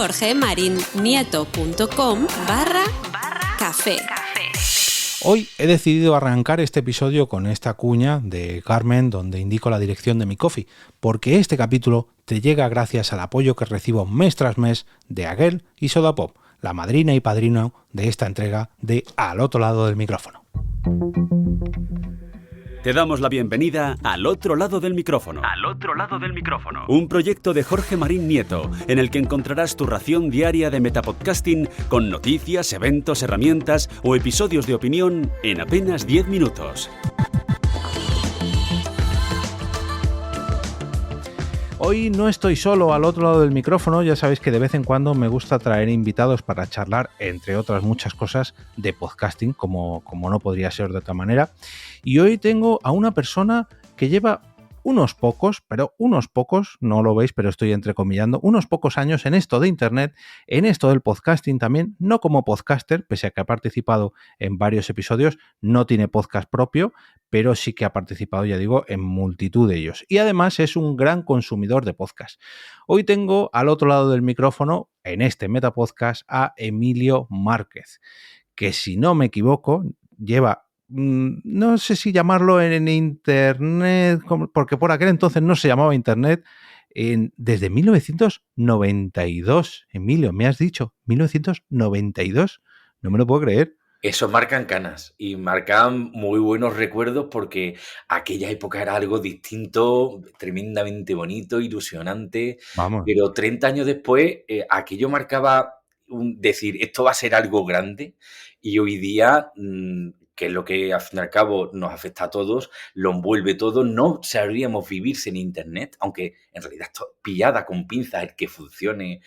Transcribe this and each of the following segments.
jorgemarinieto.com/café. Hoy he decidido arrancar este episodio con esta cuña de Carmen donde indico la dirección de mi coffee, porque este capítulo te llega gracias al apoyo que recibo mes tras mes de Aguel y Sodapop, la madrina y padrino de esta entrega de Al otro lado del micrófono. Te damos la bienvenida al otro lado del micrófono. Al otro lado del micrófono. Un proyecto de Jorge Marín Nieto, en el que encontrarás tu ración diaria de metapodcasting con noticias, eventos, herramientas o episodios de opinión en apenas 10 minutos. Hoy no estoy solo al otro lado del micrófono, ya sabéis que de vez en cuando me gusta traer invitados para charlar, entre otras muchas cosas, de podcasting, como no podría ser de otra manera. Y hoy tengo a una persona que lleva unos pocos, no lo veis, pero estoy entrecomillando, unos pocos años en esto de Internet, en esto del podcasting también, no como podcaster, pese a que ha participado en varios episodios, no tiene podcast propio, pero sí que ha participado, ya digo, en multitud de ellos. Y además es un gran consumidor de podcast. Hoy tengo al otro lado del micrófono, en este Metapodcast, a Emilio Márquez, que si no me equivoco, lleva... no sé si llamarlo en Internet, porque por aquel entonces no se llamaba Internet, desde 1992. Emilio, me has dicho, 1992, no me lo puedo creer. Eso marcan canas y marcan muy buenos recuerdos porque aquella época era algo distinto, tremendamente bonito, ilusionante. Vamos. Pero 30 años después, aquello marcaba decir, esto va a ser algo grande, y hoy día, que es lo que al fin y al cabo nos afecta a todos, lo envuelve todo. No sabríamos vivir sin Internet, aunque en realidad esto pillada con pinzas el que funcione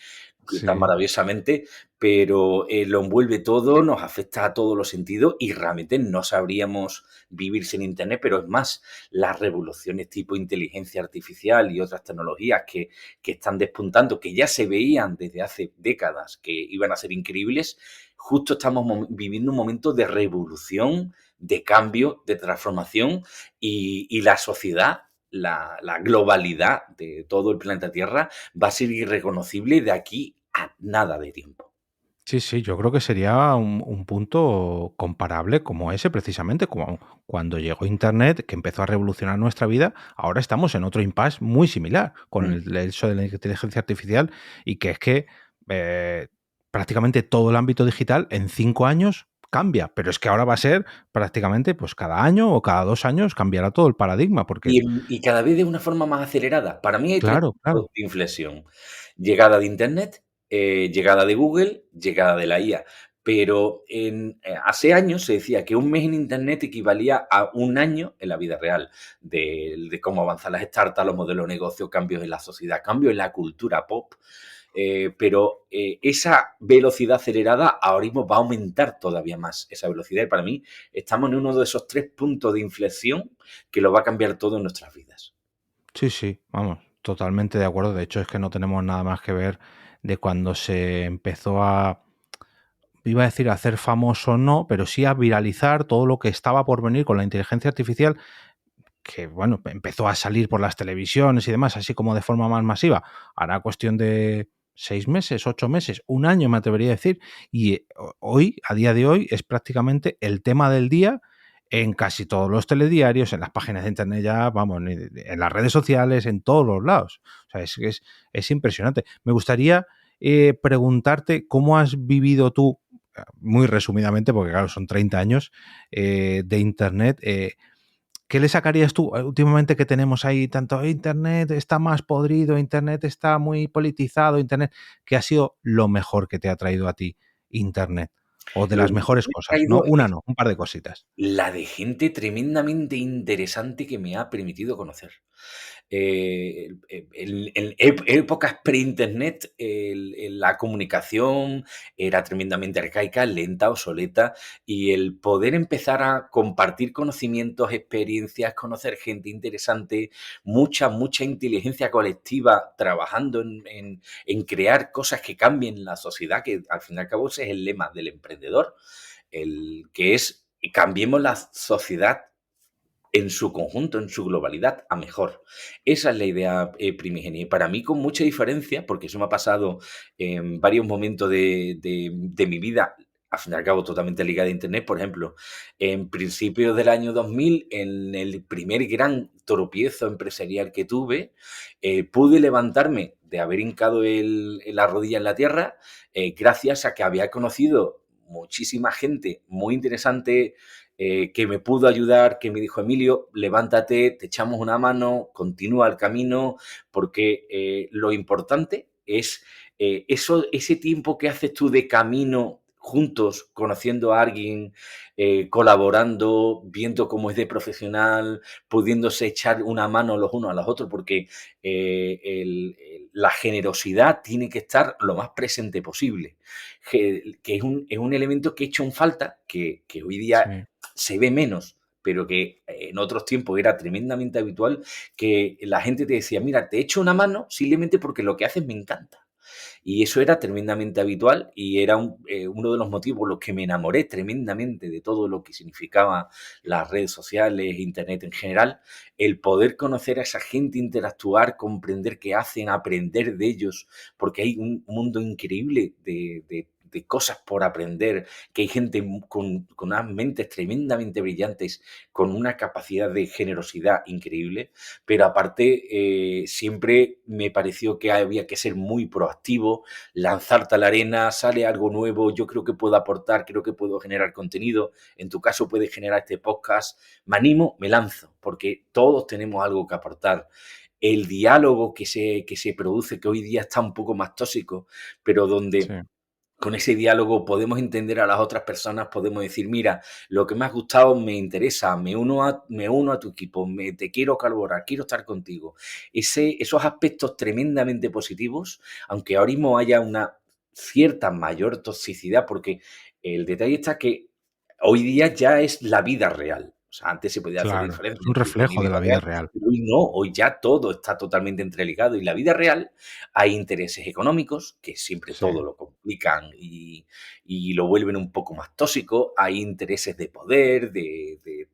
tan maravillosamente, pero lo envuelve todo, nos afecta a todos los sentidos y realmente no sabríamos vivir sin Internet. Pero es más, las revoluciones tipo inteligencia artificial y otras tecnologías que están despuntando, que ya se veían desde hace décadas que iban a ser increíbles, justo estamos viviendo un momento de revolución, de cambio, de transformación, y la sociedad, la globalidad de todo el planeta Tierra va a ser irreconocible de aquí a nada de tiempo. Sí, yo creo que sería un punto comparable como ese, precisamente, como cuando llegó Internet, que empezó a revolucionar nuestra vida. Ahora estamos en otro impasse muy similar con el hecho de la inteligencia artificial, y que es que prácticamente todo el ámbito digital en 5 años cambia, pero es que ahora va a ser prácticamente pues cada año o cada 2 años cambiará todo el paradigma. Porque... Y cada vez de una forma más acelerada. Para mí hay tres Claro. puntos de inflexión: llegada de Internet, llegada de Google, llegada de la IA. Pero hace años se decía que un mes en Internet equivalía a un año en la vida real, de cómo avanzan las startups, los modelos de negocio, cambios en la sociedad, cambios en la cultura pop. Pero esa velocidad acelerada ahora mismo va a aumentar todavía más esa velocidad, y para mí estamos en uno de esos 3 puntos de inflexión que lo va a cambiar todo en nuestras vidas. Sí, vamos, totalmente de acuerdo. De hecho, es que no tenemos nada más que ver de cuando se empezó a, iba a decir, a hacer famoso, no, pero sí a viralizar todo lo que estaba por venir con la inteligencia artificial, que bueno, empezó a salir por las televisiones y demás, así como de forma más masiva. Hará cuestión de 6 meses, 8 meses, un año me atrevería a decir, y hoy, a día de hoy, es prácticamente el tema del día en casi todos los telediarios, en las páginas de internet ya, vamos, en las redes sociales, en todos los lados. O sea, es impresionante. Me gustaría preguntarte cómo has vivido tú, muy resumidamente, porque claro, son 30 años de internet. ¿Qué le sacarías tú últimamente que tenemos ahí tanto Internet está más podrido, Internet está muy politizado, Internet? ¿Qué ha sido lo mejor que te ha traído a ti Internet? O de las mejores cosas, ¿no? Una no, un par de cositas. La de gente tremendamente interesante que me ha permitido conocer. En épocas pre-internet, la comunicación era tremendamente arcaica, lenta, obsoleta, y el poder empezar a compartir conocimientos, experiencias, conocer gente interesante, mucha inteligencia colectiva trabajando en crear cosas que cambien la sociedad, que al fin y al cabo ese es el lema del emprendedor, el que es cambiemos la sociedad en su conjunto, en su globalidad, a mejor. Esa es la idea primigenia. Y para mí, con mucha diferencia, porque eso me ha pasado en varios momentos de mi vida, al fin y al cabo totalmente ligada a Internet. Por ejemplo, en principios del año 2000, en el primer gran tropiezo empresarial que tuve, pude levantarme de haber hincado la rodilla en la tierra, gracias a que había conocido muchísima gente muy interesante, que me pudo ayudar, que me dijo: Emilio, levántate, te echamos una mano, continúa el camino, porque lo importante es ese tiempo que haces tú de camino juntos, conociendo a alguien, colaborando, viendo cómo es de profesional, pudiéndose echar una mano los unos a los otros, porque la generosidad tiene que estar lo más presente posible, que es un elemento que he hecho en falta, que hoy día Sí, se ve menos, pero que en otros tiempos era tremendamente habitual, que la gente te decía: mira, te echo una mano simplemente porque lo que haces me encanta. Y eso era tremendamente habitual y era uno de los motivos por los que me enamoré tremendamente de todo lo que significaba las redes sociales, Internet en general, el poder conocer a esa gente, interactuar, comprender qué hacen, aprender de ellos, porque hay un mundo increíble de cosas por aprender, que hay gente con unas mentes tremendamente brillantes, con una capacidad de generosidad increíble, pero aparte siempre me pareció que había que ser muy proactivo, lanzarte a la arena, sale algo nuevo, yo creo que puedo aportar, creo que puedo generar contenido, en tu caso puedes generar este podcast, me animo, me lanzo, porque todos tenemos algo que aportar. El diálogo que se produce, que hoy día está un poco más tóxico, pero sí, donde con ese diálogo podemos entender a las otras personas, podemos decir: mira, lo que me ha gustado me interesa, me uno a tu equipo, te quiero colaborar, quiero estar contigo. Esos aspectos tremendamente positivos, aunque ahora mismo haya una cierta mayor toxicidad, porque el detalle está que hoy día ya es la vida real. O sea, antes se podía hacer claro. diferencia Es un entre Internet y reflejo de vida la vida real, real. pero hoy no, hoy ya todo está totalmente entreligado. Y la vida real hay intereses económicos, que siempre Sí, todo lo complican y lo vuelven un poco más tóxico. Hay intereses de poder, de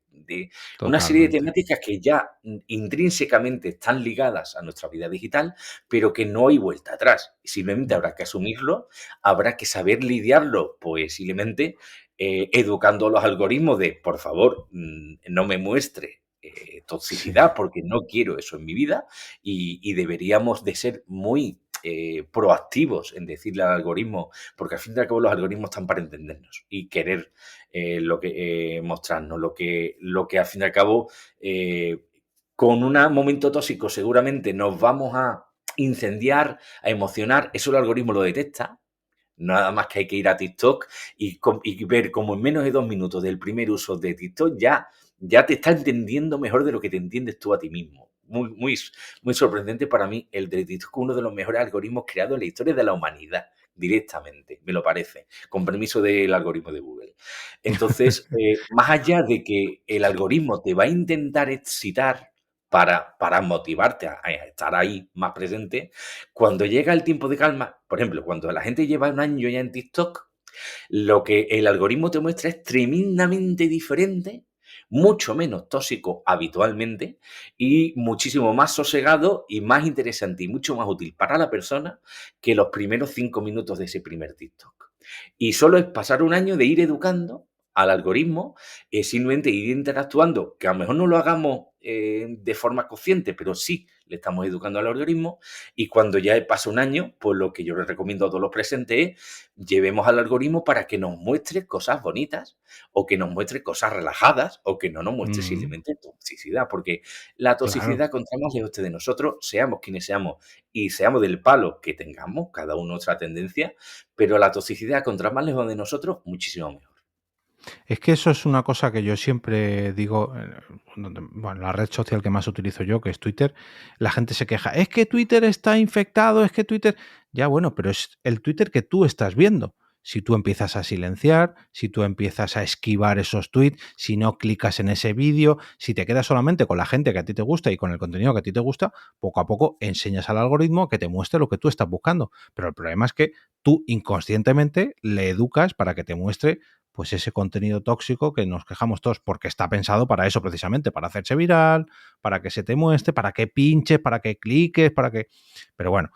una serie de totalmente. temáticas que ya intrínsecamente están ligadas a nuestra vida digital, pero que no hay vuelta atrás. Simplemente Mm, habrá que asumirlo, habrá que saber lidiarlo, pues simplemente educando a los algoritmos de: por favor, no me muestre sí, toxicidad, porque no quiero eso en mi vida, y deberíamos de ser muy proactivos en decirle al algoritmo, porque al fin y al cabo los algoritmos están para entendernos y querer mostrarnos lo que al fin y al cabo, con un momento tóxico seguramente nos vamos a incendiar, a emocionar, eso el algoritmo lo detecta. Nada más que hay que ir a TikTok y ver como en menos de 2 minutos del primer uso de TikTok ya te está entendiendo mejor de lo que te entiendes tú a ti mismo. Muy, muy, muy sorprendente para mí el de TikTok, uno de los mejores algoritmos creados en la historia de la humanidad, directamente, me lo parece, con permiso del algoritmo de Google. Entonces, más allá de que el algoritmo te va a intentar excitar para motivarte a estar ahí más presente, cuando llega el tiempo de calma, por ejemplo, cuando la gente lleva un año ya en TikTok, lo que el algoritmo te muestra es tremendamente diferente, mucho menos tóxico habitualmente y muchísimo más sosegado y más interesante y mucho más útil para la persona que los primeros 5 minutos de ese primer TikTok. Y solo es pasar un año de ir educando al algoritmo, simplemente ir interactuando, que a lo mejor no lo hagamos de forma consciente, pero sí le estamos educando al algoritmo. Y cuando ya pasa un año, pues lo que yo les recomiendo a todos los presentes es: llevemos al algoritmo para que nos muestre cosas bonitas, o que nos muestre cosas relajadas, o que no nos muestre mm, simplemente toxicidad, porque la claro. toxicidad, contra más lejos esté de nosotros, seamos quienes seamos y seamos del palo que tengamos, cada uno otra tendencia, pero la toxicidad, contra más lejos de nosotros, muchísimo mejor. Es que eso es una cosa que yo siempre digo, bueno, la red social que más utilizo yo, que es Twitter, la gente se queja, es que Twitter está infectado, es que Twitter, ya bueno, pero es el Twitter que tú estás viendo. Si tú empiezas a silenciar, si tú empiezas a esquivar esos tweets, si no clicas en ese vídeo, si te quedas solamente con la gente que a ti te gusta y con el contenido que a ti te gusta, poco a poco enseñas al algoritmo que te muestre lo que tú estás buscando. Pero el problema es que tú inconscientemente le educas para que te muestre pues ese contenido tóxico que nos quejamos todos, porque está pensado para eso precisamente, para hacerse viral, para que se te muestre, para que pinches, para que cliques, para que... Pero bueno,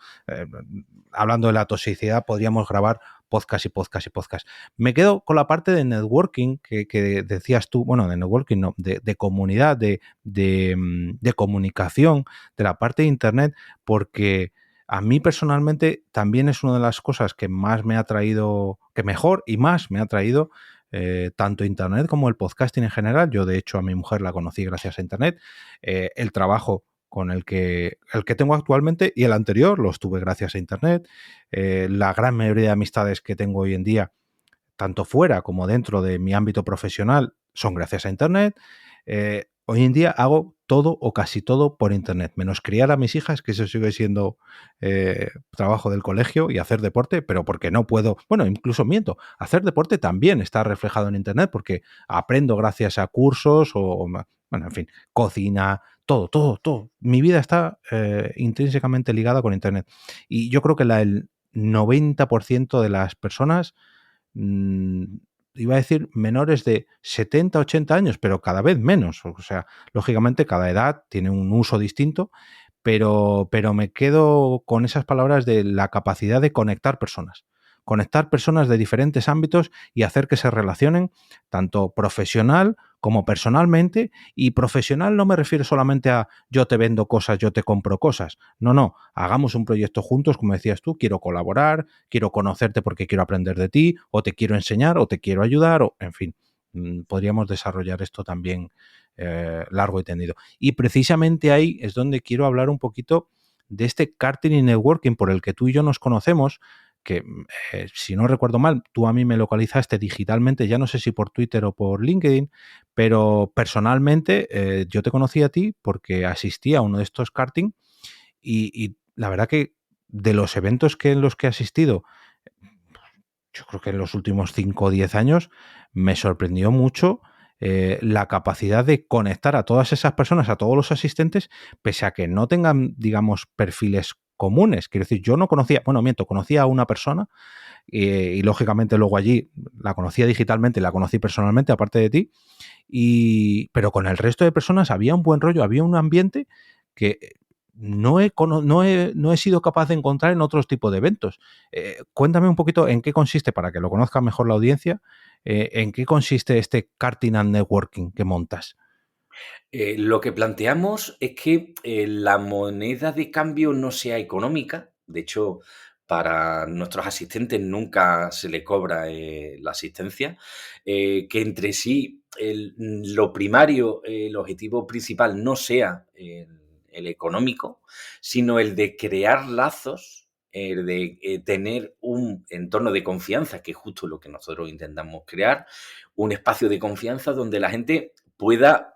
hablando de la toxicidad, podríamos grabar podcast y podcast y podcast. Me quedo con la parte de networking que decías tú, bueno, de networking no, de comunidad, de comunicación, de la parte de internet, porque a mí personalmente también es una de las cosas que más me ha traído, que mejor y más me ha traído tanto internet como el podcasting en general. Yo de hecho a mi mujer la conocí gracias a internet. El trabajo con el que tengo actualmente y el anterior los tuve gracias a internet. La gran mayoría de amistades que tengo hoy en día, tanto fuera como dentro de mi ámbito profesional, son gracias a internet. Hoy en día hago todo o casi todo por internet, menos criar a mis hijas, que eso sigue siendo trabajo del colegio, y hacer deporte, pero porque no puedo, bueno, incluso miento, hacer deporte también está reflejado en internet porque aprendo gracias a cursos bueno, en fin, cocina, todo. Mi vida está intrínsecamente ligada con internet. Y yo creo que el 90% de las personas, mmm, iba a decir menores de 70, 80 años, pero cada vez menos. O sea, lógicamente cada edad tiene un uso distinto, pero me quedo con esas palabras de la capacidad de conectar personas de diferentes ámbitos y hacer que se relacionen tanto profesional como personalmente. Y profesional no me refiero solamente a yo te vendo cosas, yo te compro cosas. No, hagamos un proyecto juntos, como decías tú, quiero colaborar, quiero conocerte porque quiero aprender de ti, o te quiero enseñar, o te quiero ayudar, o en fin, podríamos desarrollar esto también largo y tendido. Y precisamente ahí es donde quiero hablar un poquito de este karting y networking por el que tú y yo nos conocemos, que si no recuerdo mal, tú a mí me localizaste digitalmente, ya no sé si por Twitter o por LinkedIn, pero personalmente yo te conocí a ti porque asistí a uno de estos karting y la verdad que de los eventos en los que he asistido, yo creo que en los últimos 5 o 10 años, me sorprendió mucho la capacidad de conectar a todas esas personas, a todos los asistentes, pese a que no tengan, digamos, perfiles comunes. Quiero decir, yo no conocía, bueno, miento, conocía a una persona y lógicamente luego allí la conocía digitalmente, la conocí personalmente, aparte de ti, pero con el resto de personas había un buen rollo, había un ambiente que no he sido capaz de encontrar en otros tipos de eventos. Cuéntame un poquito en qué consiste, para que lo conozca mejor la audiencia, en qué consiste este karting and networking que montas. Lo que planteamos es que la moneda de cambio no sea económica. De hecho, para nuestros asistentes nunca se le cobra la asistencia. Que entre sí lo primario, el objetivo principal no sea el económico, sino el de crear lazos, el de tener un entorno de confianza, que es justo lo que nosotros intentamos crear, un espacio de confianza donde la gente pueda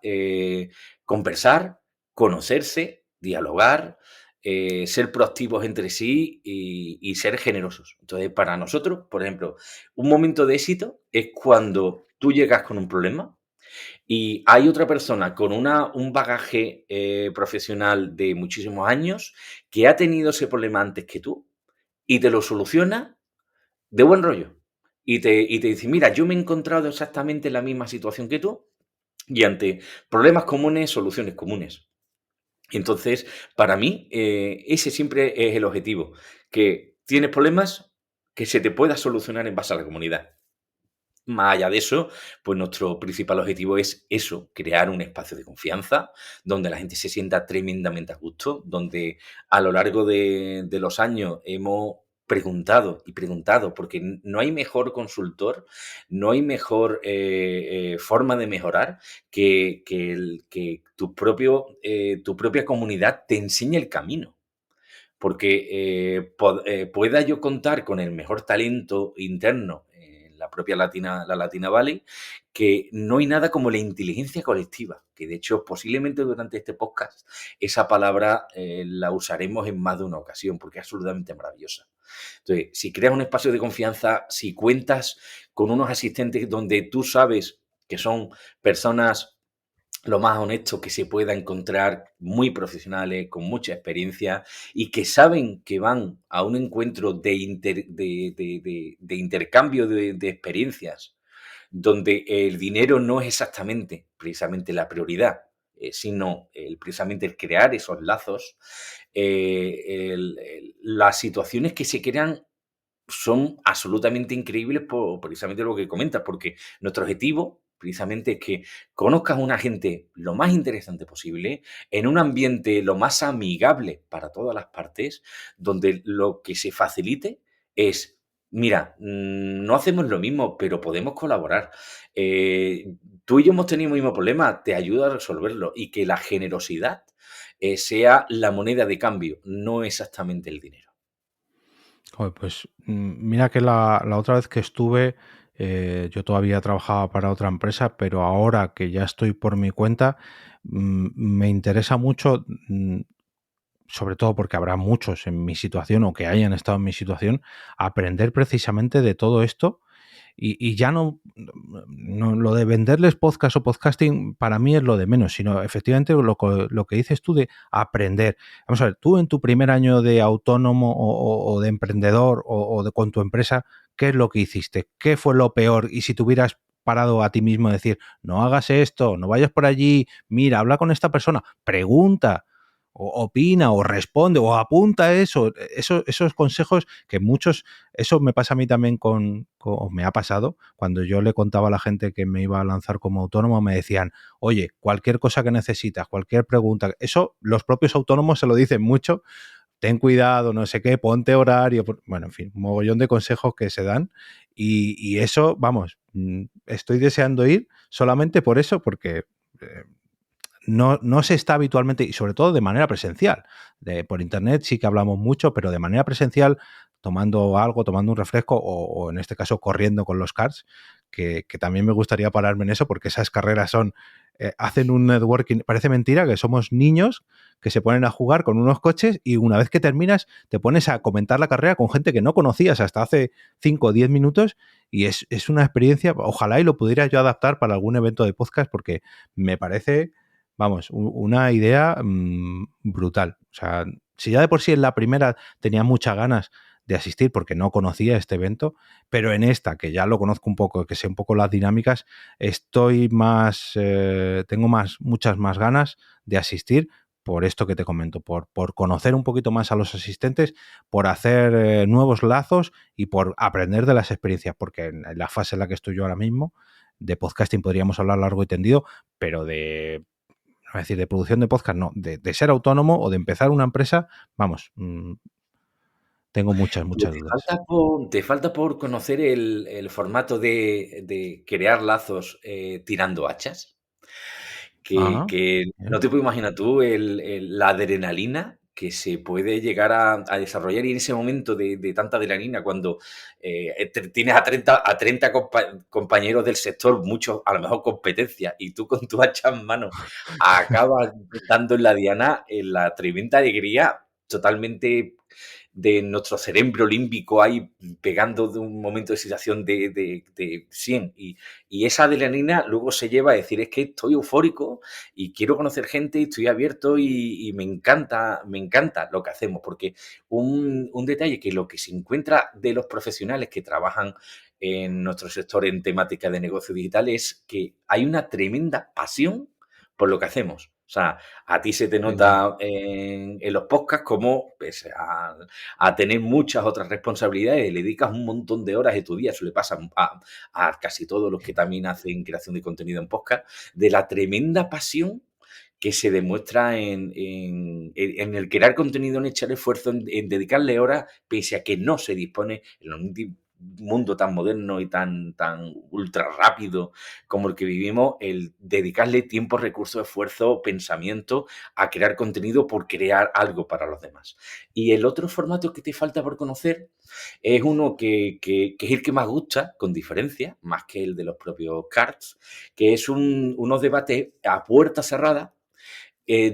conversar, conocerse, dialogar, ser proactivos entre sí y ser generosos. Entonces, para nosotros, por ejemplo, un momento de éxito es cuando tú llegas con un problema y hay otra persona con un bagaje profesional de muchísimos años que ha tenido ese problema antes que tú y te lo soluciona de buen rollo. Y te dice, mira, yo me he encontrado exactamente en la misma situación que tú y ante problemas comunes, soluciones comunes. Entonces, para mí, ese siempre es el objetivo, que tienes problemas que se te pueda solucionar en base a la comunidad. Más allá de eso, pues nuestro principal objetivo es eso, crear un espacio de confianza donde la gente se sienta tremendamente a gusto, donde a lo largo de los años hemos preguntado y preguntado, porque no hay mejor consultor, no hay mejor forma de mejorar que tu propia comunidad te enseñe el camino. Porque pueda yo contar con el mejor talento interno en la propia la Latina Valley, que no hay nada como la inteligencia colectiva, que de hecho posiblemente durante este podcast esa palabra la usaremos en más de una ocasión, porque es absolutamente maravillosa. Entonces, si creas un espacio de confianza, si cuentas con unos asistentes donde tú sabes que son personas lo más honesto que se pueda encontrar, muy profesionales, con mucha experiencia y que saben que van a un encuentro de intercambio de experiencias, donde el dinero no es exactamente precisamente la prioridad, sino precisamente el crear esos lazos, las situaciones que se crean son absolutamente increíbles por precisamente lo que comentas, porque nuestro objetivo precisamente es que conozcas a una gente lo más interesante posible, en un ambiente lo más amigable para todas las partes, donde lo que se facilite es, mira, no hacemos lo mismo, pero podemos colaborar. Tú y yo hemos tenido el mismo problema, te ayudo a resolverlo y que la generosidad sea la moneda de cambio, no exactamente el dinero. Joder, pues mira que la otra vez que estuve, yo todavía trabajaba para otra empresa, pero ahora que ya estoy por mi cuenta, me interesa mucho, sobre todo porque habrá muchos en mi situación o que hayan estado en mi situación, aprender precisamente de todo esto. Y ya no lo de venderles podcast o podcasting para mí es lo de menos, sino efectivamente lo que dices tú de aprender. Vamos a ver, tú en tu primer año de autónomo o de emprendedor con tu empresa, ¿qué es lo que hiciste? ¿Qué fue lo peor? Y si te hubieras parado a ti mismo a decir, no hagas esto, no vayas por allí, mira, habla con esta persona, pregunta, o opina, o responde, o apunta esos consejos que muchos, eso me pasa a mí también me ha pasado, cuando yo le contaba a la gente que me iba a lanzar como autónomo, me decían, oye, cualquier cosa que necesitas, cualquier pregunta, eso los propios autónomos se lo dicen mucho, ten cuidado, no sé qué, ponte horario, bueno, en fin, un mogollón de consejos que se dan y eso, vamos, estoy deseando ir solamente por eso, porque no se está habitualmente, y sobre todo de manera presencial. Por internet sí que hablamos mucho, pero de manera presencial, tomando algo, tomando un refresco o en este caso corriendo con los karts, que también me gustaría pararme en eso porque esas carreras hacen un networking, parece mentira que somos niños que se ponen a jugar con unos coches y una vez que terminas te pones a comentar la carrera con gente que no conocías hasta hace 5 o 10 minutos y es una experiencia, ojalá y lo pudiera yo adaptar para algún evento de podcast porque me parece, vamos, una idea brutal. O sea, si ya de por sí en la primera tenía muchas ganas de asistir porque no conocía este evento, pero en esta, que ya lo conozco un poco, que sé un poco las dinámicas, estoy tengo muchas más ganas de asistir por esto que te comento, por conocer un poquito más a los asistentes, por hacer nuevos lazos y por aprender de las experiencias, porque en la fase en la que estoy yo ahora mismo, de podcasting podríamos hablar largo y tendido, pero es decir, de producción de podcast, no, de ser autónomo o de empezar una empresa, vamos, tengo Pero muchas te dudas. falta por conocer el formato de crear lazos, tirando hachas, que Ah, que no bien. te puedo imaginar tú la adrenalina que se puede llegar a desarrollar, y en ese momento de tanta adrenalina cuando, tienes a treinta compañeros del sector, muchos a lo mejor competencia, y tú con tu hacha en mano acabas dando en la diana, en la tremenda alegría totalmente de nuestro cerebro límbico ahí pegando de un momento de excitación de 100 y esa adrenalina luego se lleva a decir es que estoy eufórico y quiero conocer gente y estoy abierto y me encanta lo que hacemos porque un detalle que lo que se encuentra de los profesionales que trabajan en nuestro sector en temática de negocio digital es que hay una tremenda pasión por lo que hacemos. O sea, a ti se te Sí, sí. nota en los podcasts como, pese a tener muchas otras responsabilidades, le dedicas un montón de horas de tu día, eso le pasa a casi todos los que también hacen creación de contenido en podcast, de la tremenda pasión que se demuestra en el crear contenido, en echar esfuerzo, en dedicarle horas, pese a que no se dispone en un mundo tan moderno y tan ultra rápido como el que vivimos, el dedicarle tiempo, recursos, esfuerzo, pensamiento a crear contenido por crear algo para los demás. Y el otro formato que te falta por conocer es uno que es el que más gusta, con diferencia, más que el de los propios cards, que es unos debates a puerta cerrada,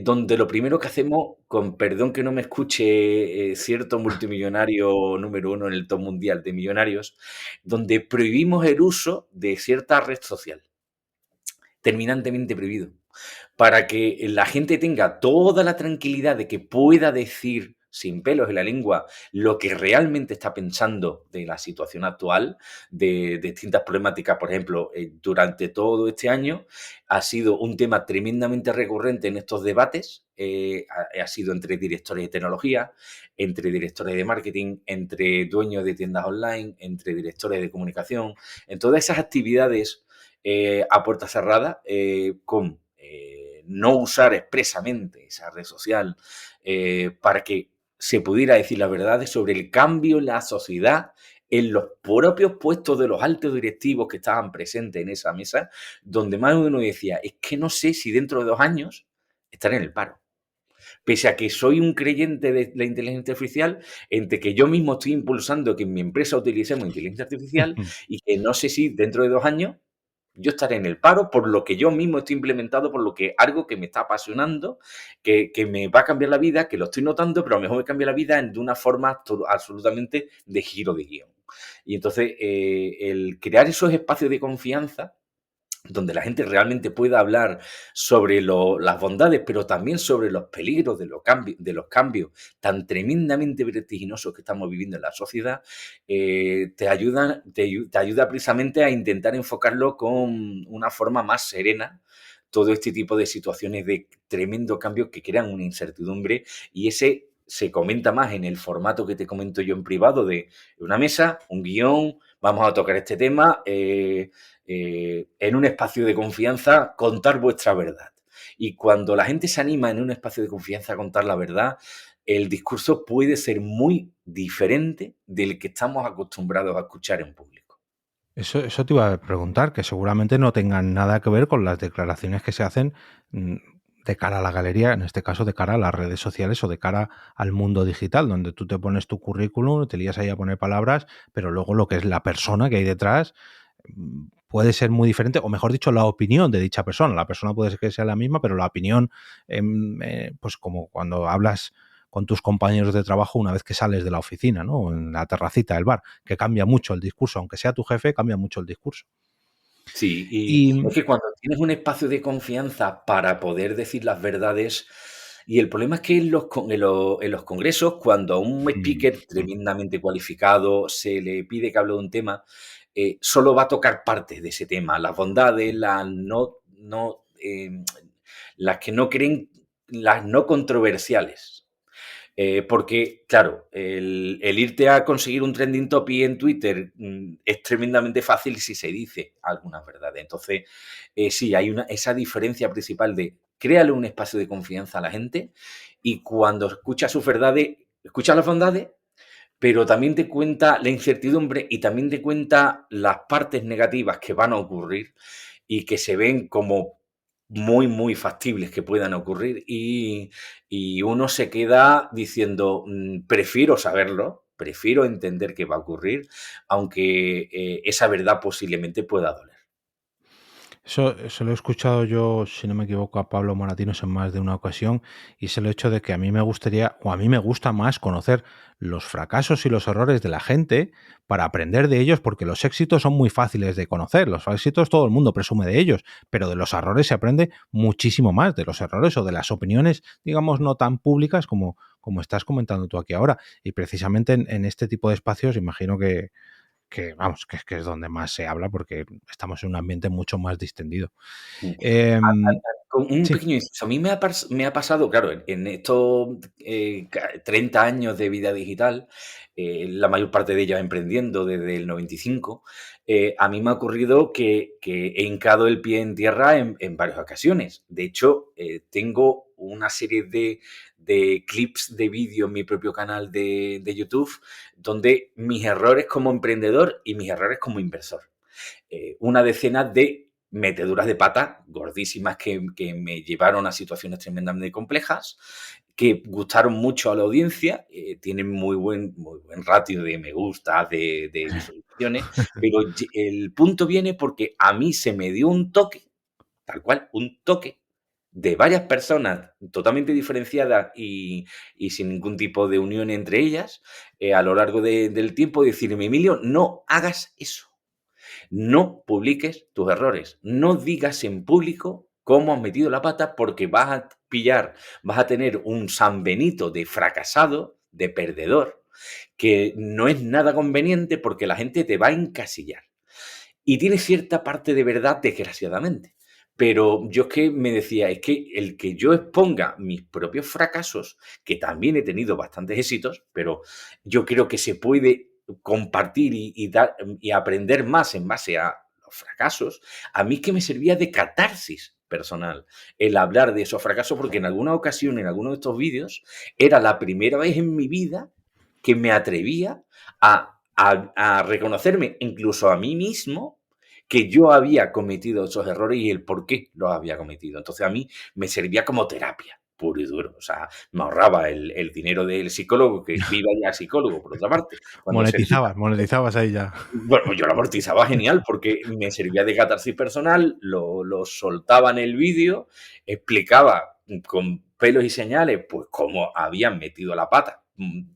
donde lo primero que hacemos, con perdón que no me escuche cierto multimillonario número uno en el top mundial de millonarios, donde prohibimos el uso de cierta red social, terminantemente prohibido, para que la gente tenga toda la tranquilidad de que pueda decir sin pelos en la lengua lo que realmente está pensando de la situación actual, de distintas problemáticas. Por ejemplo, durante todo este año ha sido un tema tremendamente recurrente en estos debates, ha sido entre directores de tecnología, entre directores de marketing, entre dueños de tiendas online, entre directores de comunicación, en todas esas actividades a puerta cerrada, con no usar expresamente esa red social para que se pudiera decir la verdad sobre el cambio en la sociedad, en los propios puestos de los altos directivos que estaban presentes en esa mesa, donde más de uno decía, es que no sé si dentro de 2 años estaré en el paro. Pese a que soy un creyente de la inteligencia artificial, entre que yo mismo estoy impulsando que en mi empresa utilicemos inteligencia artificial y que no sé si dentro de 2 años yo estaré en el paro por lo que yo mismo estoy implementando, por lo que algo que me está apasionando, que me va a cambiar la vida, que lo estoy notando, pero a lo mejor me cambia la vida de una forma absolutamente de giro de guión. Y entonces, el crear esos espacios de confianza donde la gente realmente pueda hablar sobre las bondades, pero también sobre los peligros de los cambios tan tremendamente vertiginosos que estamos viviendo en la sociedad, te ayuda precisamente a intentar enfocarlo con una forma más serena todo este tipo de situaciones de tremendo cambio que crean una incertidumbre, y ese se comenta más en el formato que te comento yo en privado de una mesa, un guión, vamos a tocar este tema, en un espacio de confianza, contar vuestra verdad. Y cuando la gente se anima en un espacio de confianza a contar la verdad, el discurso puede ser muy diferente del que estamos acostumbrados a escuchar en público. Eso te iba a preguntar, que seguramente no tengan nada que ver con las declaraciones que se hacen mm, de cara a la galería, en este caso de cara a las redes sociales o de cara al mundo digital, donde tú te pones tu currículum, te lías ahí a poner palabras, pero luego lo que es la persona que hay detrás puede ser muy diferente, o mejor dicho, la opinión de dicha persona. La persona puede ser que sea la misma, pero la opinión, pues como cuando hablas con tus compañeros de trabajo una vez que sales de la oficina, ¿no? O en la terracita del bar, que cambia mucho el discurso, aunque sea tu jefe, cambia mucho el discurso. Sí, y es Y que cuando tienes un espacio de confianza para poder decir las verdades, y el problema es que en los congresos, cuando a un speaker tremendamente cualificado se le pide que hable de un tema, solo va a tocar partes de ese tema, las bondades, las que no creen, las no controversiales. Porque, claro, el irte a conseguir un trending topic en Twitter es tremendamente fácil si se dice algunas verdades. Entonces, sí, hay esa diferencia principal de créale un espacio de confianza a la gente, y cuando escucha sus verdades, escucha las bondades, pero también te cuenta la incertidumbre y también te cuenta las partes negativas que van a ocurrir y que se ven como muy, muy factibles que puedan ocurrir, y uno se queda diciendo, prefiero saberlo, prefiero entender qué va a ocurrir, aunque esa verdad posiblemente pueda doler. eso lo he escuchado yo, si no me equivoco, a Pablo Moratinos en más de una ocasión, y es el hecho de que a mí me gustaría, o a mí me gusta más conocer los fracasos y los errores de la gente para aprender de ellos, porque los éxitos son muy fáciles de conocer. Los éxitos todo el mundo presume de ellos, pero de los errores se aprende muchísimo más, de los errores o de las opiniones, digamos, no tan públicas como estás comentando tú aquí ahora. Y precisamente en este tipo de espacios, imagino vamos, que es donde más se habla porque estamos en un ambiente mucho más distendido. Mm. Em, Con un sí. pequeño inciso, a mí me ha pasado, claro, en estos 30 años de vida digital, la mayor parte de ellas emprendiendo desde el 95, a mí me ha ocurrido que he hincado el pie en tierra en varias ocasiones. De hecho, tengo una serie de clips de vídeo en mi propio canal de YouTube, donde mis errores como emprendedor y mis errores como inversor. Una decena de meteduras de pata gordísimas que me llevaron a situaciones tremendamente complejas, que gustaron mucho a la audiencia, tienen muy buen ratio de me gusta, de visualizaciones, pero el punto viene porque a mí se me dio un toque, tal cual, un toque de varias personas totalmente diferenciadas y sin ningún tipo de unión entre ellas, a lo largo del tiempo, decirme, Emilio, no hagas eso. No publiques tus errores. No digas en público cómo has metido la pata, porque vas a tener un San Benito de fracasado, de perdedor, que no es nada conveniente porque la gente te va a encasillar. Y tiene cierta parte de verdad, desgraciadamente. Pero yo es que me decía, es que el que yo exponga mis propios fracasos, que también he tenido bastantes éxitos, pero yo creo que se puede compartir y aprender más en base a los fracasos, a mí es que me servía de catarsis personal el hablar de esos fracasos, porque en alguna ocasión, en alguno de estos vídeos, era la primera vez en mi vida que me atrevía a reconocerme incluso a mí mismo que yo había cometido esos errores y el por qué los había cometido. Entonces a mí me servía como terapia, puro y duro. O sea, me ahorraba el dinero del psicólogo, que iba ya al psicólogo, por otra parte, cuando servía. Monetizabas ahí ya. Bueno, yo lo amortizaba genial porque me servía de catarsis personal, lo soltaba en el vídeo, explicaba con pelos y señales, pues cómo habían metido la pata,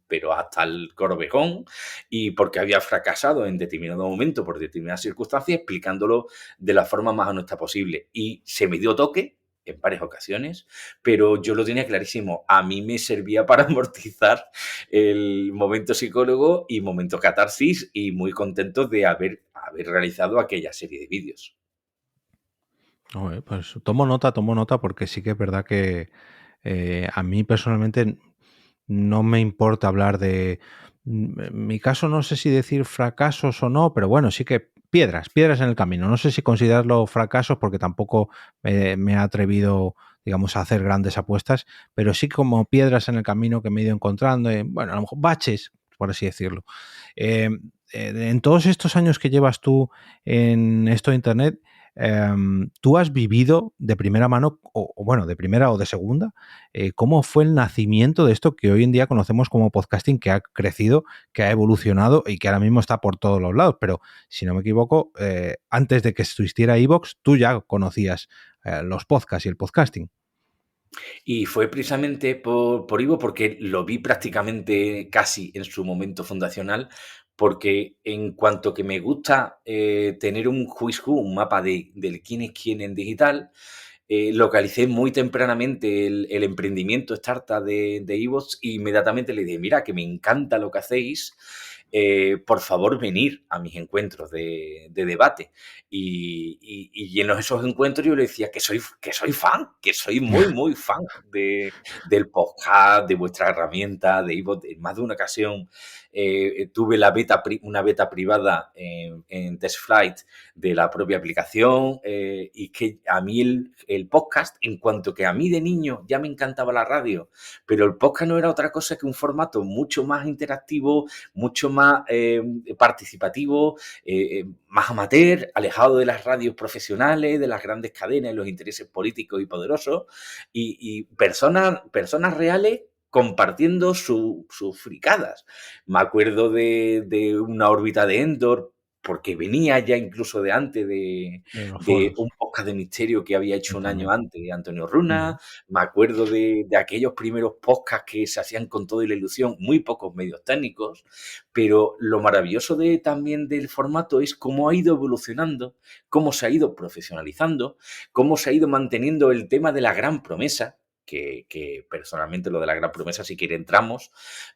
pero hasta el corvejón, y porque había fracasado en determinado momento por determinadas circunstancias, explicándolo de la forma más honesta posible. Y se me dio toque en varias ocasiones, pero yo lo tenía clarísimo. A mí me servía para amortizar el momento psicólogo y momento catarsis, y muy contentos de haber realizado aquella serie de vídeos. Pues tomo nota porque sí que es verdad que a mí personalmente no me importa hablar de, en mi caso no sé si decir fracasos o no, pero bueno, sí que piedras en el camino. No sé si considerarlo fracasos porque tampoco me he atrevido, digamos, a hacer grandes apuestas, pero sí como piedras en el camino que me he ido encontrando, bueno, a lo mejor baches, por así decirlo. Eh, en todos estos años que llevas tú en esto de Internet, ¿tú has vivido de primera mano, o bueno, de primera o de segunda, cómo fue el nacimiento de esto que hoy en día conocemos como podcasting, que ha crecido, que ha evolucionado y que ahora mismo está por todos los lados? Pero, si no me equivoco, antes de que existiera iVoox, tú ya conocías los podcasts y el podcasting. Y fue precisamente por Ivo, porque lo vi prácticamente casi en su momento fundacional, porque en cuanto que me gusta tener un who's who, un mapa del quién es quién en digital, localicé muy tempranamente el emprendimiento startup de iVoox, y inmediatamente le dije, mira, que me encanta lo que hacéis, por favor venir a mis encuentros de debate. Y en esos encuentros yo le decía que soy fan, que soy muy, muy fan del podcast, de vuestra herramienta, de iVoox. En más de una ocasión tuve una beta privada en Test Flight de la propia aplicación, y que a mí el podcast, en cuanto que a mí de niño ya me encantaba la radio, pero el podcast no era otra cosa que un formato mucho más interactivo, mucho más participativo, más amateur, alejado de las radios profesionales, de las grandes cadenas, los intereses políticos y poderosos, y personas reales compartiendo sus fricadas. Me acuerdo de una órbita de Endor, porque venía ya incluso de antes De los de foros. un podcast de misterio que había hecho un año También. antes de Antonio Runa. Me acuerdo de aquellos primeros podcasts que se hacían con toda la ilusión, muy pocos medios técnicos, pero lo maravilloso también del formato es cómo ha ido evolucionando, cómo se ha ido profesionalizando, cómo se ha ido manteniendo el tema de la gran promesa, que personalmente lo de la gran promesa, si quiere entramos,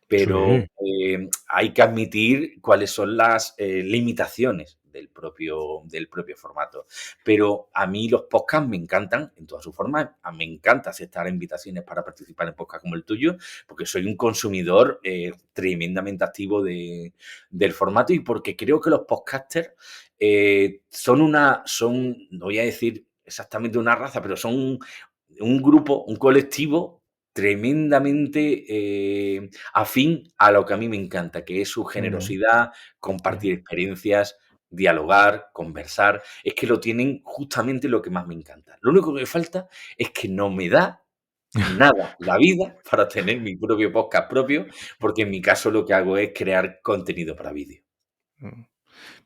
pero Sí. hay que admitir cuáles son las limitaciones del propio formato. Pero a mí los podcasts me encantan en todas sus formas. Me encanta aceptar invitaciones para participar en podcasts como el tuyo, porque soy un consumidor tremendamente activo del formato, y porque creo que los podcasters son, no voy a decir exactamente una raza, pero son un grupo, un colectivo tremendamente afín a lo que a mí me encanta, que es su generosidad, Sí. compartir experiencias, dialogar, conversar. Es que lo tienen justamente lo que más me encanta. Lo único que me falta es que no me da nada la vida para tener mi propio podcast propio, porque en mi caso lo que hago es crear contenido para vídeo.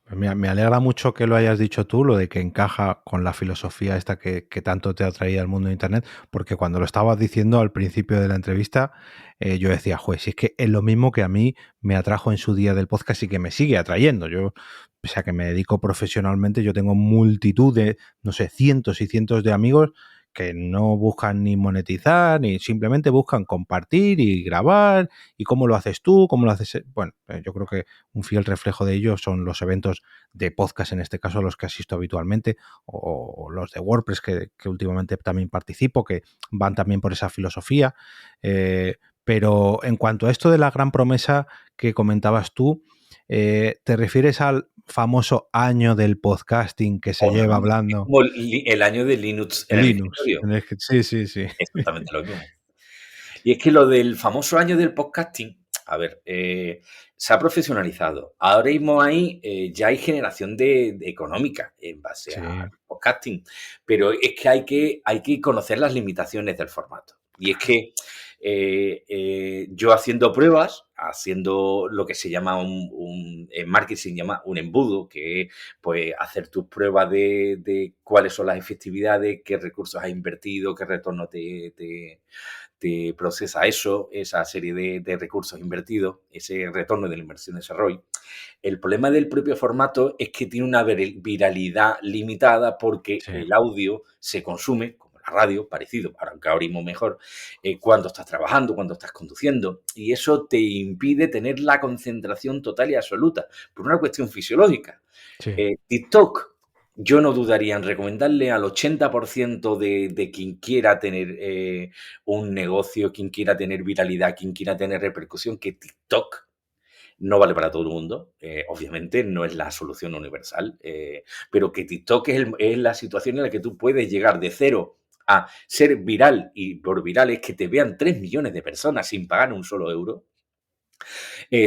Pues mira, me alegra mucho que lo hayas dicho tú, lo de que encaja con la filosofía esta que tanto te atraía al mundo de Internet, porque cuando lo estabas diciendo al principio de la entrevista, yo decía, joder, si es que es lo mismo que a mí me atrajo en su día del podcast y que me sigue atrayendo. Yo, pese a que me dedico profesionalmente, yo tengo multitud de, no sé, cientos y cientos de amigos que no buscan ni monetizar, ni simplemente buscan compartir y grabar, y cómo lo haces tú, cómo lo haces... Bueno, yo creo que un fiel reflejo de ello son los eventos de podcast, en este caso, a los que asisto habitualmente, o los de WordPress, que últimamente también participo, que van también por esa filosofía. Pero en cuanto a esto de la gran promesa que comentabas tú, ¿te refieres al famoso año del podcasting que se lleva Es hablando? como el año de Linux en el Linux. escritorio. Sí, sí, sí. Exactamente lo mismo. Y es que lo del famoso año del podcasting, a ver, se ha profesionalizado. Ahora mismo ya hay generación de económica en base al Sí, podcasting, pero es que hay que conocer las limitaciones del formato. Y es que yo haciendo pruebas, haciendo lo que se llama en marketing se llama un embudo, que es pues hacer tus pruebas de cuáles son las efectividades, qué recursos has invertido, qué retorno te procesa eso, esa serie de recursos invertidos, ese retorno de la inversión, ese ROI. El problema del propio formato es que tiene una viralidad limitada porque sí, el audio se consume, como la radio, parecido, aunque ahora mismo mejor, cuando estás trabajando, cuando estás conduciendo, y eso te impide tener la concentración total y absoluta, por una cuestión fisiológica. sí, TikTok, yo no dudaría en recomendarle al 80% de quien quiera tener un negocio, quien quiera tener viralidad, quien quiera tener repercusión, que TikTok no vale para todo el mundo. Obviamente no es la solución universal, pero que TikTok es la situación en la que tú puedes llegar de cero a ser viral, y por viral es que te vean 3 millones de personas sin pagar un solo euro,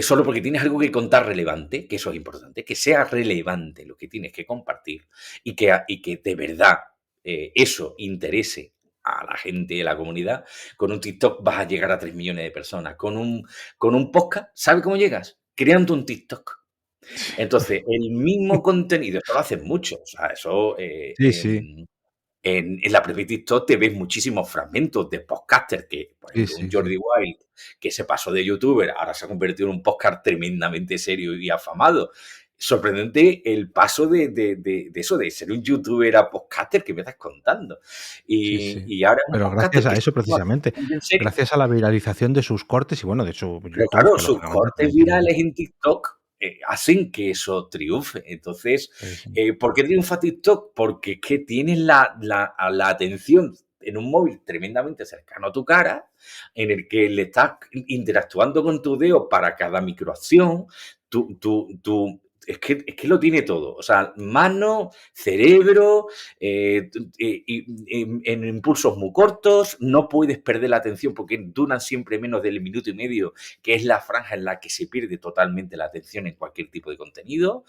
solo porque tienes algo que contar relevante, que eso es importante, que sea relevante lo que tienes que compartir y que de verdad eso interese a la gente de la comunidad. Con un TikTok vas a llegar a 3 millones de personas. Con un podcast, ¿sabes cómo llegas? Creando un TikTok. Entonces, el mismo contenido, eso lo hacen muchos. O sea, eso sí, sí, en la propia TikTok te ves muchísimos fragmentos de podcasters que, por sí, ejemplo, un sí, sí. Jordi Wild, que se pasó de youtuber, ahora se ha convertido en un podcast tremendamente serio y afamado. Sorprendente el paso de eso, de ser un youtuber a podcaster que me estás contando. Sí, sí. Y ahora un Pero podcaster gracias a que se eso toma precisamente, muy en serio. gracias a la viralización de sus cortes y bueno, de su Pero YouTube, claro, que sus lógicamente cortes también tiene... virales en TikTok hacen que eso triunfe. Entonces, Sí, sí, ¿por qué triunfa TikTok? Porque es que tienes la atención en un móvil tremendamente cercano a tu cara, en el que le estás interactuando con tu dedo para cada microacción. Es que lo tiene todo. O sea, mano, cerebro, en impulsos muy cortos, no puedes perder la atención porque duran siempre menos del minuto y medio, que es la franja en la que se pierde totalmente la atención en cualquier tipo de contenido.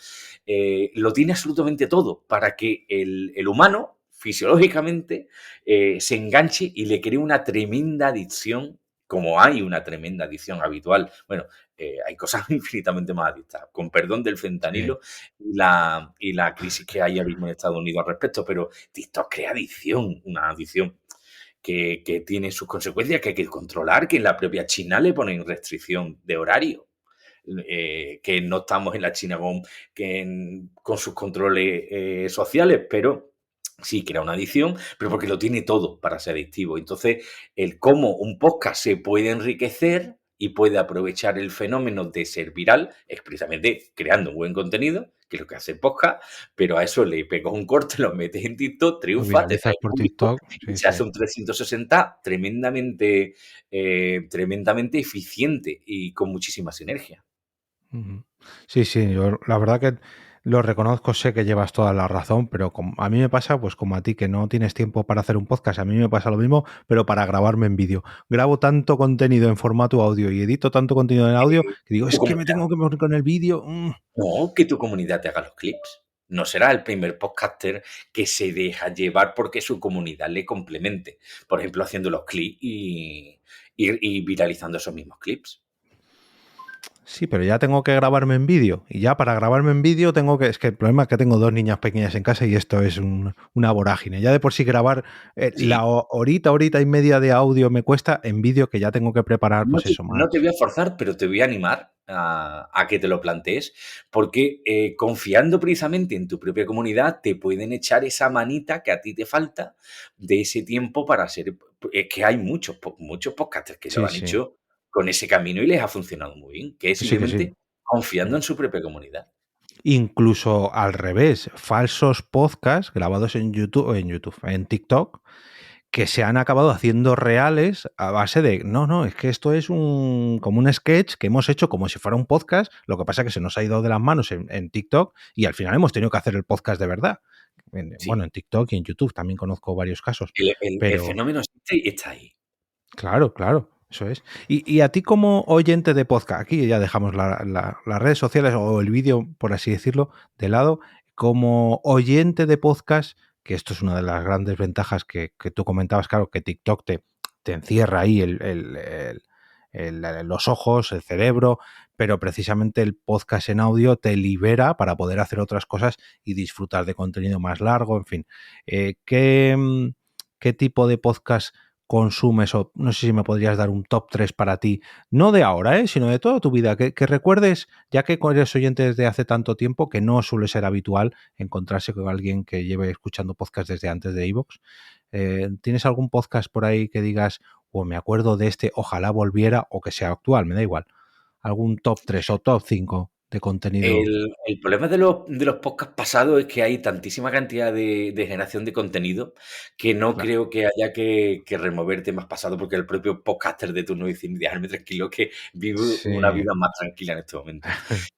Lo tiene absolutamente todo para que el humano, fisiológicamente, se enganche y le cree una tremenda adicción, como hay una tremenda adicción habitual. Bueno, hay cosas infinitamente más adictas, con perdón del sí. fentanilo y la crisis que hay ahora mismo en Estados Unidos al respecto, pero TikTok crea adicción, una adicción que tiene sus consecuencias, que hay que controlar, que en la propia China le ponen restricción de horario, que no estamos en la China con sus controles sociales, pero sí crea una adicción, pero porque lo tiene todo para ser adictivo. Entonces, el cómo un podcast se puede enriquecer y puede aprovechar el fenómeno de ser viral es precisamente creando un buen contenido, que es lo que hace el podcast, pero a eso le pegas un corte, lo metes en TikTok, Lo triunfa, te trae viralizas por público TikTok, y sí, se hace sí. un 360 tremendamente eficiente y con muchísima sinergia. Ujú. Sí, sí, yo la verdad que lo reconozco, sé que llevas toda la razón, pero a mí me pasa, pues como a ti, que no tienes tiempo para hacer un podcast, a mí me pasa lo mismo, pero para grabarme en vídeo. Grabo tanto contenido en formato audio y edito tanto contenido en audio que digo, Tu es que me comunidad. tengo que poner con el vídeo. No, que tu comunidad te haga los clips. No será el primer podcaster que se deja llevar porque su comunidad le complemente. Por ejemplo, haciendo los clips y viralizando esos mismos clips. Sí, pero ya tengo que grabarme en vídeo. Y ya para grabarme en vídeo tengo que... Es que el problema es que tengo 2 niñas pequeñas en casa y esto es una vorágine. Ya de por sí grabar Sí. horita y media de audio me cuesta en vídeo, que ya tengo que preparar, No pues te, eso no te más. voy a forzar, pero te voy a animar a que te lo plantees, porque confiando precisamente en tu propia comunidad, te pueden echar esa manita que a ti te falta de ese tiempo para ser... Es que hay muchos podcasters que lo Sí, han sí. hecho con ese camino y les ha funcionado muy bien, que es Que sí, que sí. simplemente confiando Mm. en su propia comunidad. Incluso al revés, falsos podcasts grabados en TikTok, que se han acabado haciendo reales a base de, no, es que esto es como un sketch que hemos hecho como si fuera un podcast, lo que pasa es que se nos ha ido de las manos en TikTok y al final hemos tenido que hacer el podcast de verdad. Bueno, Sí, en TikTok y en YouTube también conozco varios casos, el pero fenómeno existe y está ahí. claro, claro, eso es. Y a ti como oyente de podcast, aquí ya dejamos las redes sociales o el vídeo, por así decirlo, de lado, como oyente de podcast, que esto es una de las grandes ventajas que tú comentabas, claro, que TikTok te encierra ahí los ojos, el cerebro, pero precisamente el podcast en audio te libera para poder hacer otras cosas y disfrutar de contenido más largo, en fin. ¿Qué tipo de podcast consumes? O no sé si me podrías dar un top 3 para ti, no de ahora, sino de toda tu vida, que recuerdes, ya que eres oyente desde hace tanto tiempo, que no suele ser habitual encontrarse con alguien que lleve escuchando podcast desde antes de iVoox. ¿Tienes algún podcast por ahí que digas, o me acuerdo de este, ojalá volviera, o que sea actual, me da igual? ¿Algún top 3 o top 5 de contenido? El problema de los podcasts pasados es que hay tantísima cantidad de generación de contenido que no Claro. creo que haya que remover temas pasados, porque el propio podcaster de turno dice: "Dejarme tranquilo, que vivo una Sí, vida más tranquila en este momento".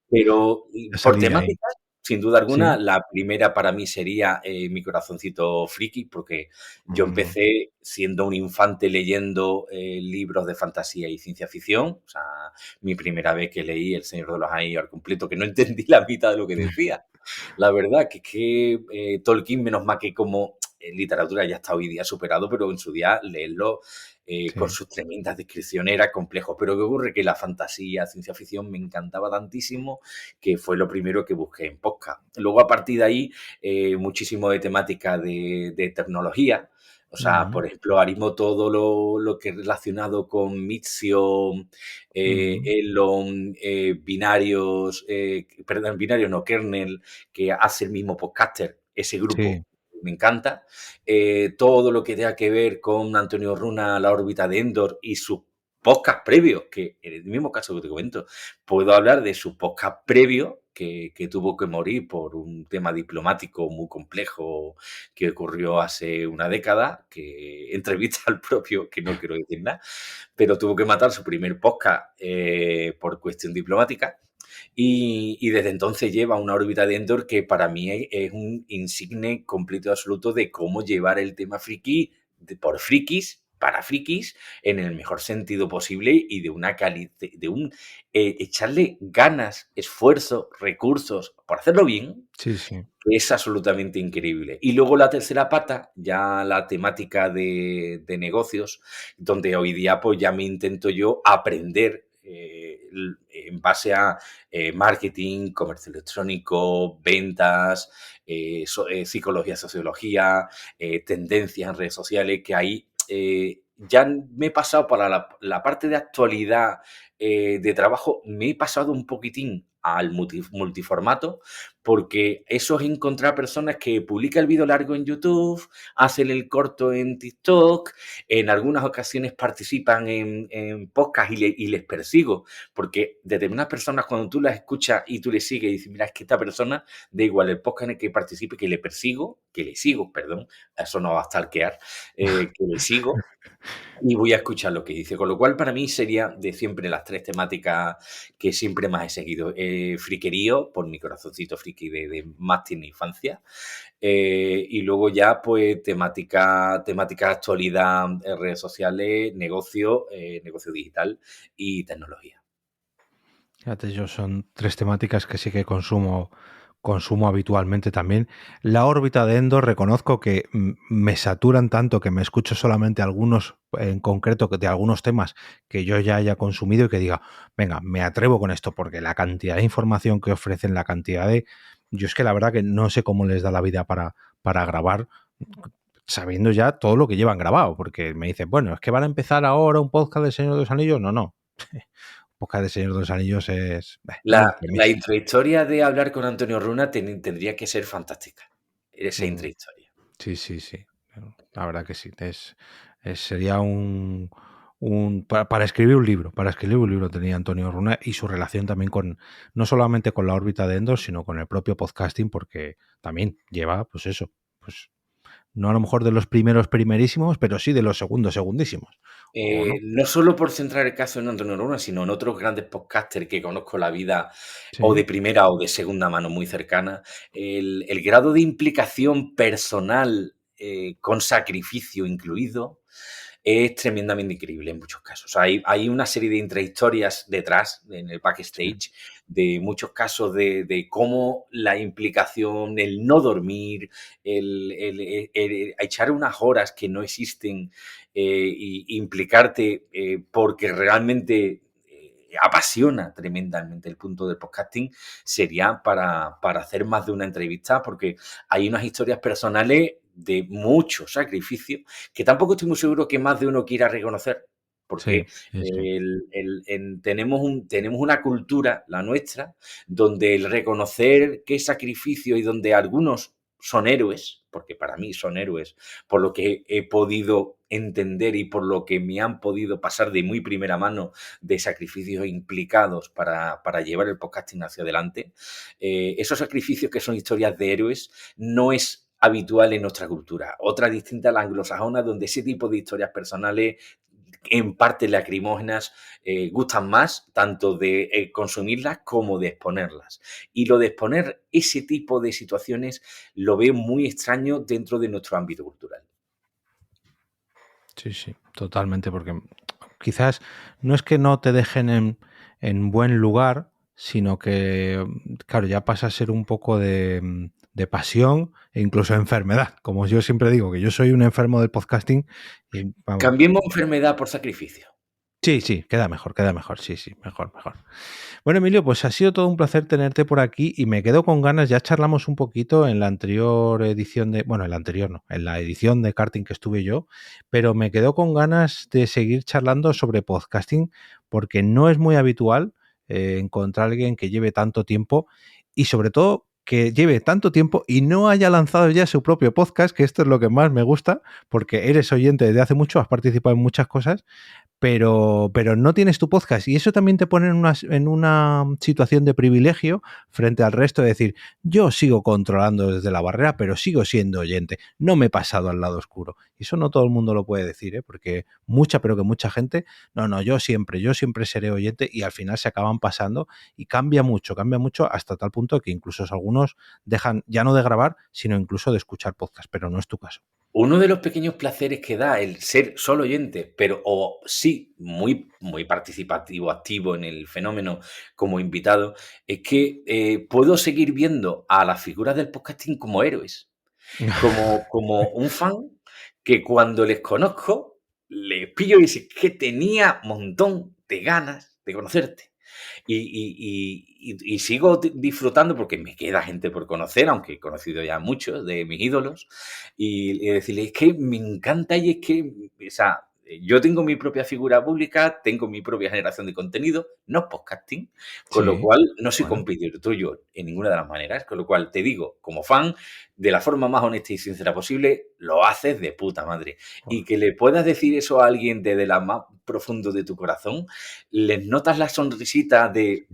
Pero de por salir de ahí. temáticas, sin duda alguna, Sí. la primera para mí sería Mi corazoncito friki, porque yo Mm, empecé siendo un infante leyendo libros de fantasía y ciencia ficción. O sea, mi primera vez que leí El Señor de los Anillos al completo, que no entendí la mitad de lo que decía. La verdad que es que Tolkien, menos mal que como literatura ya está hoy día superado, pero en su día leerlo con sí. sus tremendas descripciones era complejo. Pero ¿qué ocurre? Que la fantasía, ciencia ficción me encantaba tantísimo que fue lo primero que busqué en podcast. Luego, a partir de ahí, muchísimo de temática de tecnología. O sea, Mm, por ejemplo, ahora mismo todo lo que es relacionado con Mixio, mm, Elon, binarios, perdón, binarios no, kernel, que hace el mismo podcaster, ese sí. grupo me encanta. Todo lo que tenga que ver con Antonio Runa, la órbita de Endor y sus podcast previos, que en el mismo caso que te comento, puedo hablar de su podcast previo, que tuvo que morir por un tema diplomático muy complejo que ocurrió hace una década, que entrevista al propio, que no quiero decir nada, pero tuvo que matar su primer podcast por cuestión diplomática. Y desde entonces lleva una órbita de Endor que para mí es un insigne completo y absoluto de cómo llevar el tema friki por frikis, para frikis, en el mejor sentido posible y de una calidad, de un echarle ganas, esfuerzo, recursos por hacerlo bien, Sí, sí. que es absolutamente increíble. Y luego la tercera pata, ya la temática de negocios, donde hoy día pues ya me intento yo aprender en base a marketing, comercio electrónico, ventas, psicología, sociología, tendencias en redes sociales, que ahí ya me he pasado para la parte de actualidad de trabajo, me he pasado un poquitín al multiformato, porque eso es encontrar personas que publican el vídeo largo en YouTube, hacen el corto en TikTok, en algunas ocasiones participan en podcast y les persigo, porque determinadas personas cuando tú las escuchas y tú les sigues y dices, mira, es que esta persona, da igual el podcast en el que participe, que le persigo, que le sigo, perdón, eso no va a stalkear, que le sigo, y voy a escuchar lo que dice. Con lo cual, para mí sería de siempre las tres temáticas que siempre más he seguido. Friquerío, por mi corazoncito friki de más tiene infancia. Y luego ya, pues, temática actualidad en redes sociales, negocio digital y tecnología. Fíjate, yo son 3 temáticas que sí que consumo consumo habitualmente también. La órbita de Endor, reconozco que me saturan tanto que me escucho solamente algunos, en concreto, de algunos temas que yo ya haya consumido y que diga, venga, me atrevo con esto, porque la cantidad de información que ofrecen, la cantidad de... Yo es que la verdad que no sé cómo les da la vida para grabar, sabiendo ya todo lo que llevan grabado, porque me dicen, bueno, es que van a empezar ahora un podcast de Señor de los Anillos. No, no. Podcast de Señor de los Anillos es un La mes. intrahistoria de hablar con Antonio Runa tendría que ser fantástica. Esa Mm, intrahistoria. sí, sí, sí. La verdad que sí. Sería para escribir un libro. Para escribir un libro tenía Antonio Runa, y su relación también con, no solamente con la órbita de Endor, sino con el propio podcasting, porque también lleva, pues eso, pues no a lo mejor de los primerísimos, pero sí de los segundísimos. ¿O no? No solo por centrar el caso en Antonio Runa, sino en otros grandes podcasters que conozco la vida o Sí, de primera o de segunda mano muy cercana, el grado de implicación personal, con sacrificio incluido, es tremendamente increíble en muchos casos. Hay una serie de intrahistorias detrás, en el sí, backstage, de muchos casos de cómo la implicación, el no dormir, el echar unas horas que no existen, y implicarte, porque realmente apasiona tremendamente el punto del podcasting, sería para hacer más de una entrevista, porque hay unas historias personales de mucho sacrificio que tampoco estoy muy seguro que más de uno quiera reconocer, sí, porque sí, sí. tenemos una cultura, la nuestra, donde el reconocer qué sacrificio y donde algunos son héroes, porque para mí son héroes, por lo que he podido entender y por lo que me han podido pasar de muy primera mano de sacrificios implicados para llevar el podcasting hacia adelante. Esos sacrificios que son historias de héroes no es habitual en nuestra cultura. Otra distinta a la anglosajona, donde ese tipo de historias personales, en parte lacrimógenas, gustan más, tanto de consumirlas como de exponerlas. Y lo de exponer ese tipo de situaciones lo veo muy extraño dentro de nuestro ámbito cultural. Sí, sí, totalmente, porque quizás no es que no te dejen en buen lugar, sino que, claro, ya pasa a ser un poco de pasión e incluso enfermedad. Como yo siempre digo, que yo soy un enfermo del podcasting y vamos. Cambiemos enfermedad por sacrificio. Sí, sí, queda mejor, sí, sí, mejor, mejor. Bueno, Emilio, pues ha sido todo un placer tenerte por aquí y me quedo con ganas, ya charlamos un poquito en la anterior edición bueno, en la anterior no, en la edición de karting que estuve yo, pero me quedo con ganas de seguir charlando sobre podcasting porque no es muy habitual encontrar a alguien que lleve tanto tiempo y sobre todo que lleve tanto tiempo y no haya lanzado ya su propio podcast, que esto es lo que más me gusta, porque eres oyente desde hace mucho, has participado en muchas cosas, pero no tienes tu podcast y eso también te pone en una situación de privilegio frente al resto, de decir, yo sigo controlando desde la barrera, pero sigo siendo oyente, no me he pasado al lado oscuro. Y eso no todo el mundo lo puede decir, ¿eh? Porque pero que mucha gente, no, yo siempre seré oyente y al final se acaban pasando y cambia mucho hasta tal punto que incluso algunos dejan ya no de grabar, sino incluso de escuchar podcast, pero no es tu caso. Uno de los pequeños placeres que da el ser solo oyente, pero o sí muy, muy participativo, activo en el fenómeno como invitado, es que puedo seguir viendo a las figuras del podcasting como héroes, como un fan que cuando les conozco, les pillo y dice que tenía un montón de ganas de conocerte. Y sigo disfrutando porque me queda gente por conocer, aunque he conocido ya muchos de mis ídolos, y decirle, es que me encanta y es que, o sea, yo tengo mi propia figura pública, tengo mi propia generación de contenido, no es podcasting, con lo Sí, cual no soy bueno, competidor tuyo en ninguna de las maneras, con lo cual te digo, como fan, de la forma más honesta y sincera posible, lo haces de puta madre. Y joder. que le puedas decir eso a alguien desde la más profundo de tu corazón, les notas la sonrisita de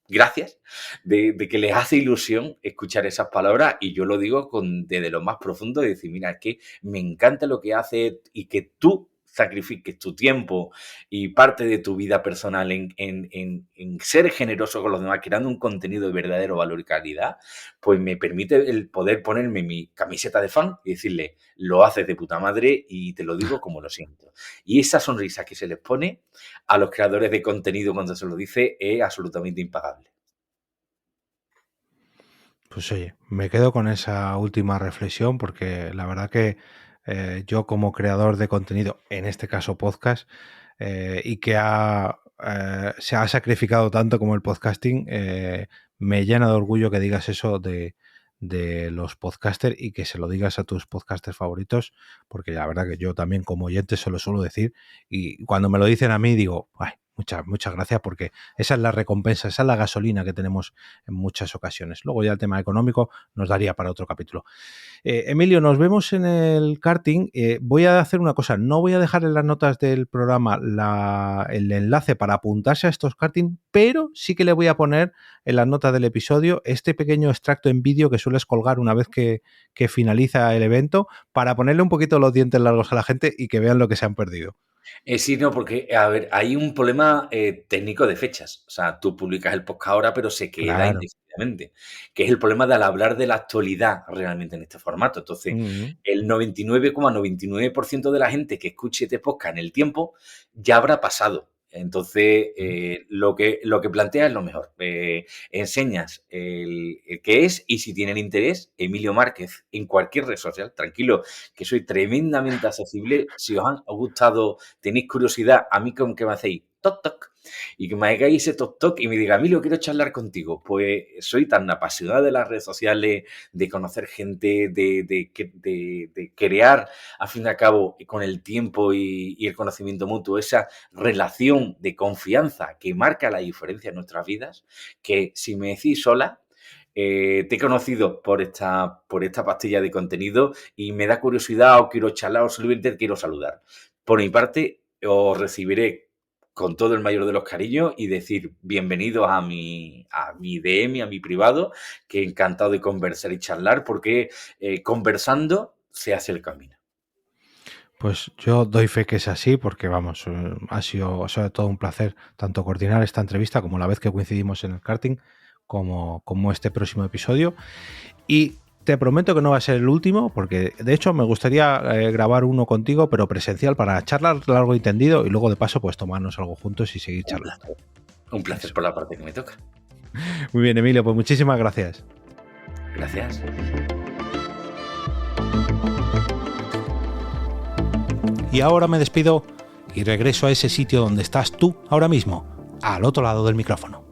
gracias, de que les hace ilusión escuchar esas palabras y yo lo digo desde lo más profundo de decir, mira, es que me encanta lo que haces y que tú sacrifiques tu tiempo y parte de tu vida personal en ser generoso con los demás, creando un contenido de verdadero valor y calidad, pues me permite el poder ponerme mi camiseta de fan y decirle, lo haces de puta madre y te lo digo como lo siento. Y esa sonrisa que se les pone a los creadores de contenido cuando se lo dice es absolutamente impagable. Pues oye, me quedo con esa última reflexión porque la verdad que yo como creador de contenido, en este caso podcast, y que se ha sacrificado tanto como el podcasting, me llena de orgullo que digas eso de los podcasters y que se lo digas a tus podcasters favoritos, porque la verdad que yo también como oyente se lo suelo decir y cuando me lo dicen a mí digo, ay, muchas gracias porque esa es la recompensa, esa es la gasolina que tenemos en muchas ocasiones. Luego ya el tema económico nos daría para otro capítulo. Emilio, nos vemos en el karting. Voy a hacer una cosa, no voy a dejar en las notas del programa el enlace para apuntarse a estos karting, pero sí que le voy a poner en las notas del episodio este pequeño extracto en vídeo que sueles colgar una vez que finaliza el evento para ponerle un poquito los dientes largos a la gente y que vean lo que se han perdido. Sí, no, porque, a ver, hay un problema técnico de fechas. O sea, tú publicas el podcast ahora, pero se queda Claro. indefinidamente. Que es el problema de al hablar de la actualidad realmente en este formato. Entonces, el 99,99% de la gente que escuche este podcast en el tiempo ya habrá pasado. Entonces, lo que plantea es lo mejor. Enseñas el qué es y si tienen interés, Emilio Márquez en cualquier red social. Tranquilo, que soy tremendamente accesible. Si os han gustado, tenéis curiosidad, a mí con que me hacéis toc toc y que me hagáis ese toc toc y me diga, Emilio, quiero charlar contigo. Pues soy tan apasionado de las redes sociales, de conocer gente, de crear, al fin y al cabo, con el tiempo y el conocimiento mutuo, esa relación de confianza que marca la diferencia en nuestras vidas, que si me decís sola, te he conocido por esta pastilla de contenido y me da curiosidad o quiero charlar o simplemente quiero saludar. Por mi parte, os recibiré con todo el mayor de los cariños y decir bienvenidos a mi DM, a mi privado, que encantado de conversar y charlar porque conversando se hace el camino. Pues yo doy fe que es así porque, vamos, ha sido todo un placer tanto coordinar esta entrevista como la vez que coincidimos en el karting como este próximo episodio. Y te prometo que no va a ser el último porque, de hecho, me gustaría grabar uno contigo, pero presencial para charlar largo y tendido y luego, de paso, pues tomarnos algo juntos y seguir charlando. Un placer por la parte que me toca. Muy bien, Emilio, pues muchísimas gracias. Gracias. Y ahora me despido y regreso a ese sitio donde estás tú ahora mismo, al otro lado del micrófono.